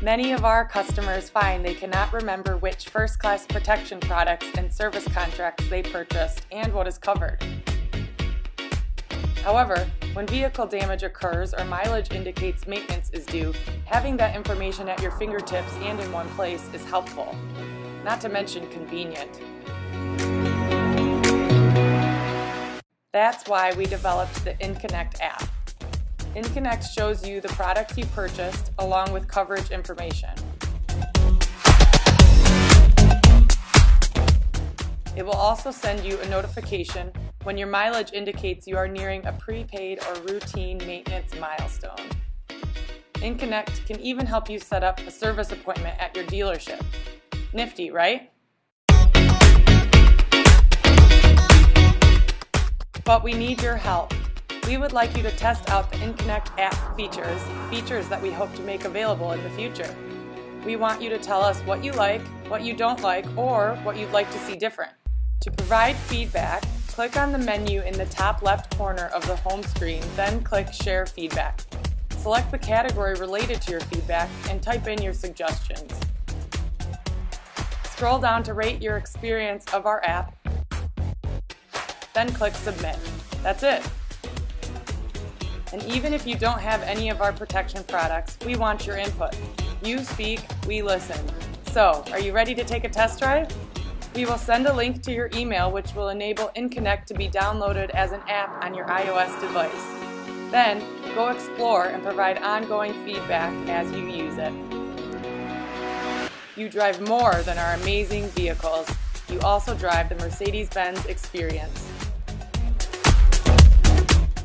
Many of our customers find they cannot remember which first-class protection products and service contracts they purchased and what is covered. However, when vehicle damage occurs or mileage indicates maintenance is due, having that information at your fingertips and in one place is helpful, not to mention convenient. That's why we developed the inconnect app. inconnect shows you the products you purchased along with coverage information. It will also send you a notification when your mileage indicates you are nearing a prepaid or routine maintenance milestone. inconnect can even help you set up a service appointment at your dealership. Nifty, right? But we need your help. We would like you to test out the inconnect app features that we hope to make available in the future. We want you to tell us what you like, what you don't like, or what you'd like to see different. To provide feedback, click on the menu in the top left corner of the home screen, then click Share Feedback. Select the category related to your feedback and type in your suggestions. Scroll down to rate your experience of our app, then click Submit. That's it. And even if you don't have any of our protection products, we want your input. You speak, we listen. So, are you ready to take a test drive? We will send a link to your email which will enable inconnect to be downloaded as an app on your iOS device. Then, go explore and provide ongoing feedback as you use it. You drive more than our amazing vehicles. You also drive the Mercedes-Benz experience.